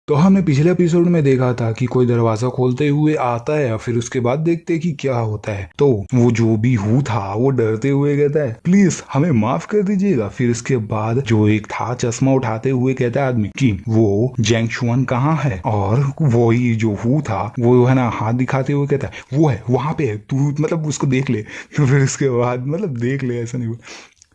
तो हमने पिछले एपिसोड में देखा था कि कोई दरवाजा खोलते हुए आता है, फिर उसके बाद देखते हैं कि क्या होता है। तो वो जो भी हु था वो डरते हुए कहता है प्लीज हमें माफ कर दीजिएगा। फिर इसके बाद जो एक था चश्मा उठाते हुए कहता है आदमी कि वो जैंग शुआन कहाँ है, और वही जो हु था वो है ना हाथ दिखाते हुए कहता है वो है वहां पे है, तू मतलब उसको देख ले। तो फिर इसके बाद मतलब देख ले ऐसा नहीं हुआ।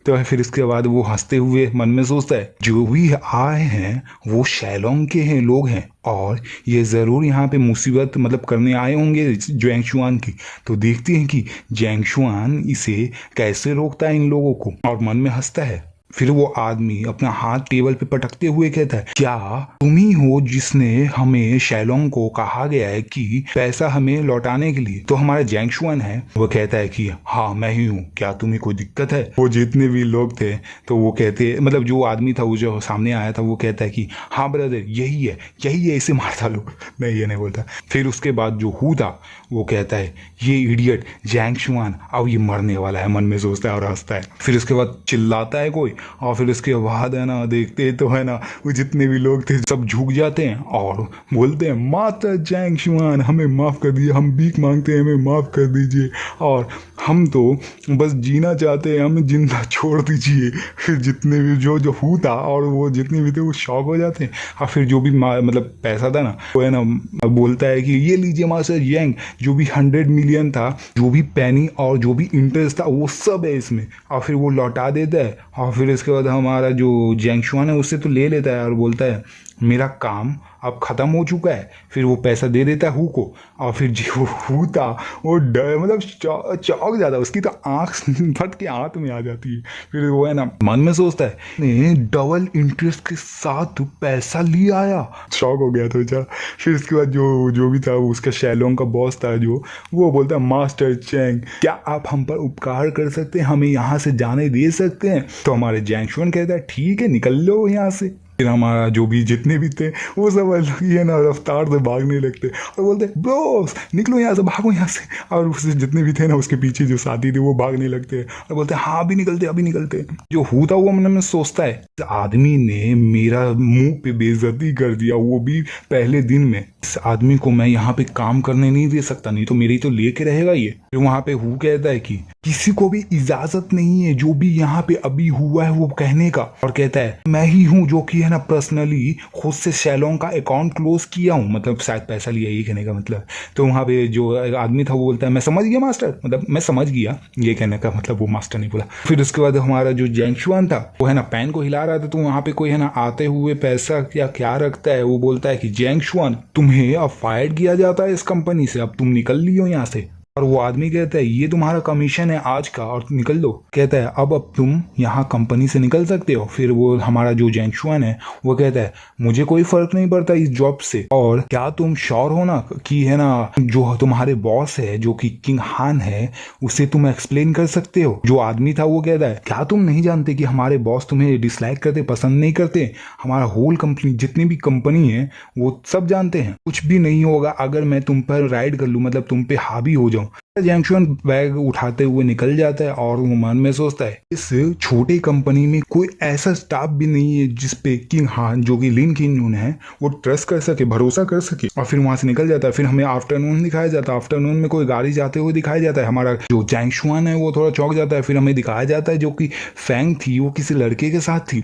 तो फिर इसके बाद वो हंसते हुए मन में सोचता है जो भी आए हैं वो शैलोंग के हैं लोग हैं, और ये ज़रूर यहाँ पे मुसीबत मतलब करने आए होंगे जैंग शुआन की। तो देखते हैं कि जैंग शुआन इसे कैसे रोकता है इन लोगों को, और मन में हंसता है। फिर वो आदमी अपना हाथ टेबल पे पटकते हुए कहता है क्या तुम ही हो जिसने हमें शैलोंग को कहा गया है कि पैसा हमें लौटाने के लिए। तो हमारा जैंग शुआन है वो कहता है कि हाँ मैं ही हूँ, क्या तुम्हें कोई दिक्कत है। वो जितने भी लोग थे तो वो कहते मतलब जो आदमी था वो जो सामने आया था वो कहता है कि हाँ ब्रदर यही है इसे मार डालो। मैं ये नहीं बोलता। फिर उसके बाद जो हु था वो कहता है ये इडियट जैंग शुआन अब ये मरने वाला है, मन में सोचता है और हंसता है। फिर उसके बाद चिल्लाता है कोई, और फिर उसके बाद है ना देखते तो है ना वो जितने भी लोग थे सब झुक जाते हैं और बोलते हैं माता जैंग शुआन हमें माफ कर दीजिए, हम भीख मांगते हैं हमें माफ कर दीजिए, और हम तो बस जीना चाहते हैं हमें जिंदा छोड़ दीजिए। फिर जितने भी जो हु था और वो जितने भी थे वो शॉक हो जाते हैं। और फिर जो भी मतलब पैसा था ना वो है ना बोलता है कि ये लीजिए मास्टर जैंग, जो भी 100 मिलियन था, जो भी पैनी और जो भी इंटरेस्ट था वो सब है इसमें, और फिर वो लौटा देता है। और फिर इसके बाद हमारा जो जैंग शुआन है उससे तो ले लेता है और बोलता है मेरा काम अब ख़त्म हो चुका है। फिर वो पैसा दे देता है हु को, और फिर जो हु था वो डर मतलब चौंक जाता है, उसकी तो आँख फट के हाथ में आ जाती है। फिर वो है ना मन में सोचता है ने डबल इंटरेस्ट के साथ पैसा ले आया, शौक हो गया था बेचारा। फिर उसके बाद जो भी था वो उसका शैलोंग का बॉस था जो वो बोलता है मास्टर चैंग क्या आप हम पर उपकार कर सकते हैं, हमें यहाँ से जाने दे सकते हैं। तो हमारे जैंग शुआन कहता है ठीक है निकल लो यहाँ से। फिर हमारा जो भी जितने भी थे वो सब ये ना रफ्तार से भागने लगते और बोलते ब्रोस निकलो यहाँ से, भागो यहाँ से। और उससे जितने भी थे ना उसके पीछे जो साथी थे वो भागने लगते हैं और बोलते हाँ अभी निकलते। जो हु था वो मन में सोचता है इस आदमी ने मेरा मुंह पे बेइज्जती कर दिया, वो भी पहले दिन में। इस आदमी को मैं यहाँ पे काम करने नहीं दे सकता, नहीं तो मेरी तो लेके रहेगा ये। फिर वहां पे हु कहता है कि किसी को भी इजाजत नहीं है जो भी यहाँ पे अभी हुआ है वो कहने का, और कहता है मैं ही हूँ जो कि है ना पर्सनली खुद से शैलोंग का अकाउंट क्लोज किया हूँ, मतलब शायद पैसा लिया ये कहने का मतलब। तो वहां पे जो आदमी था वो बोलता है मैं समझ गया मास्टर, मतलब मैं समझ गया ये कहने का मतलब वो मास्टर नहीं बोला। फिर उसके बाद हमारा जो जैंग शुआन था वो है ना पैन को हिला रहा था, तो वहां पे कोई है ना आते हुए पैसा क्या रखता है, वो बोलता है कि जैंग शुआन तुम्हें अब फायर किया जाता है इस कंपनी से, अब तुम निकल लियो यहाँ से। और वो आदमी कहता है ये तुम्हारा कमीशन है आज का और निकल दो। कहता है अब तुम यहाँ कंपनी से निकल सकते हो। फिर वो हमारा जो जैंग शुआन है वो कहता है मुझे कोई फर्क नहीं पड़ता इस जॉब से, और क्या तुम श्योर हो ना कि है ना जो तुम्हारे बॉस है जो कि किंग हान है उसे तुम एक्सप्लेन कर सकते हो। जो आदमी था वो कहता है क्या तुम नहीं जानते कि हमारे बॉस तुम्हें डिसलाइक करते, पसंद नहीं करते, हमारा होल कंपनी जितनी भी कंपनी है वो सब जानते हैं। कुछ भी नहीं होगा अगर मैं तुम पर राइड कर लूँ, मतलब तुम पे हावी हो जाऊं। जैंग शुआन बैग उठाते हुए निकल जाता है और वो मन में सोचता है इस छोटी कंपनी में कोई ऐसा स्टाफ भी नहीं है जिसपे किंग हान जो कि लिन किंग है वो ट्रस्ट कर सके, भरोसा कर सके। और फिर वहां से निकल जाता है। फिर हमें आफ्टरनून दिखाया जाता है, आफ्टरनून में कोई गाड़ी जाते हुए दिखाया जाता है। हमारा जो जैंग शुआन है वो थोड़ा चौंक जाता है। फिर हमें दिखाया जाता है जो कि फैंग थी वो किसी लड़के के साथ थी,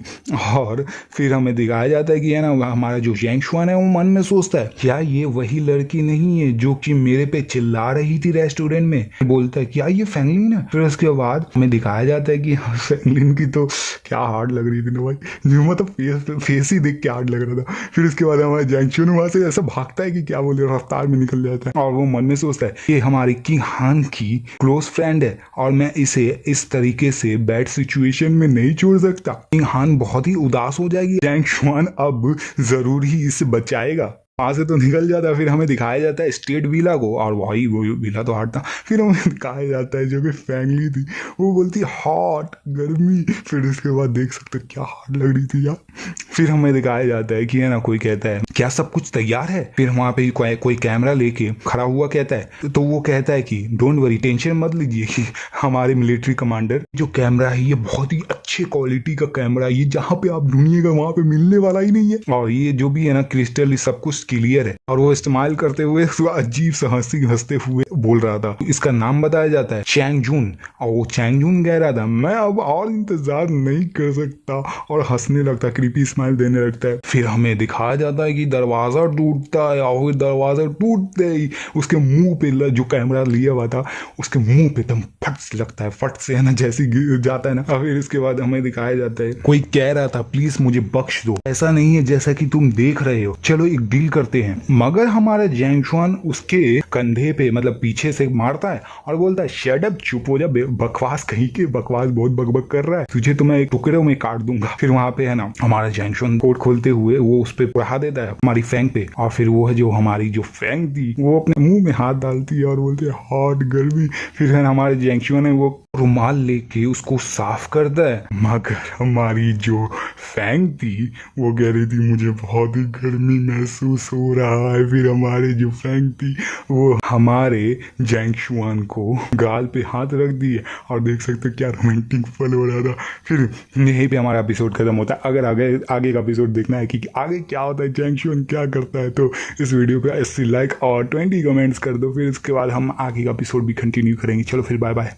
और फिर हमें दिखाया जाता है कि है ना हमारा जो जैंग शुआन है वो मन में सोचता है क्या ये वही लड़की नहीं है जो कि मेरे पे चिल्ला रही थी रेस्टोरेंट में। बोलता है क्या ये फैंगलिन है। फिर उसके बाद हमें दिखाया जाता है कि फैंगलिन की तो क्या हार्ड लग रही थी ना भाई, जो मतलब फेस ही देख के हार्ड लग रहा था। फिर उसके बाद हमारा जैंग शुआन वहां से ऐसा भागता है कि क्या बोले रफ्तार में निकल जाता है, और वो मन में सोचता है ये हमारी किंग हान की क्लोज फ्रेंड है और मैं इसे इस तरीके से बैड सिचुएशन में नहीं छोड़ सकता। किंग हान बहुत ही उदास हो जाएगी, जैंग शुआन अब जरूर ही इसे बचाएगा। वहां से तो निकल जाता है। फिर हमें दिखाया जाता है स्टेट विला को, और वही वो विला तो हार्ड था। फिर हमें दिखाया जाता है जो कि फैमिली थी, वो बोलती हॉट गर्मी। फिर उसके बाद देख सकते हो क्या हॉट लग रही थी यार। फिर हमें दिखाया जाता है कि है ना, कोई कहता है क्या सब कुछ तैयार है। फिर वहां पे कोई कैमरा लेके खड़ा हुआ कहता है, तो वो कहता है कि डोंट वरी, टेंशन मत लीजिए कि हमारे मिलिट्री कमांडर जो कैमरा है ये बहुत ही अच्छे क्वालिटी का कैमरा है, ये जहाँ पे आप ढूंढिएगा वहां पे मिलने वाला ही नहीं है, और ये जो भी है ना क्रिस्टल सब कुछ क्लियर है। और वो इस्तेमाल करते हुए अजीब सा हंसते हुए बोल रहा था। इसका नाम बताया जाता है चैंग जून, और वो चैंग जून कह रहा था मैं अब और इंतजार नहीं कर सकता, और हंसने लगता, क्रीपी स्माइल देने लगता है। फिर हमें दिखाया जाता है कि दरवाजा टूटता है, और दरवाजा टूटते ही उसके मुंह पे जो कैमरा लिया हुआ था उसके मुंह पे एकदम फट से लगता है, फट से है ना, जैसे गिर जाता है ना। और फिर इसके बाद हमें दिखाया जाता है कोई कह रहा था प्लीज मुझे बख्श दो, ऐसा नहीं है जैसा कि तुम देख रहे हो, चलो एक डील करते हैं। मगर हमारा जैंग शुआन उसके कंधे पे मतलब पीछे से मारता है और बोलता है शट अप, चुप हो जा, बकवास कहीं के, बकवास बहुत बकबक कर रहा है, तुझे तो मैं एक टुकड़ों में काट दूंगा। फिर वहां पे है ना हमारा जैंग शुआन कोट खोलते हुए वो उस पे पढ़ा देता है हमारी फैंग पे, और फिर वो है जो हमारी जो फैंग थी वो अपने मुंह में हाथ डालती है और बोलती है हॉट गर्मी। फिर है ना हमारे जैंग शुआन है वो रुमाल लेके उसको साफ करता है, मगर हमारी जो फैंग थी वो कह रही थी मुझे बहुत ही गर्मी महसूस हो रहा है। फिर हमारे जो फैंग थी वो हमारे जैंग शुआन को गाल पे हाथ रख दिए, और देख सकते हो क्या रोमांटिक फल हो रहा था। फिर यहीं पे हमारा एपिसोड खत्म होता है। अगर आगे का एपिसोड देखना है कि आगे क्या होता है, जैंग शुआन क्या करता है, तो इस वीडियो पे 80 लाइक और 20 कमेंट्स कर दो। फिर इसके बाद हम आगे का एपिसोड भी कंटिन्यू करेंगे। चलो फिर बाय बाय।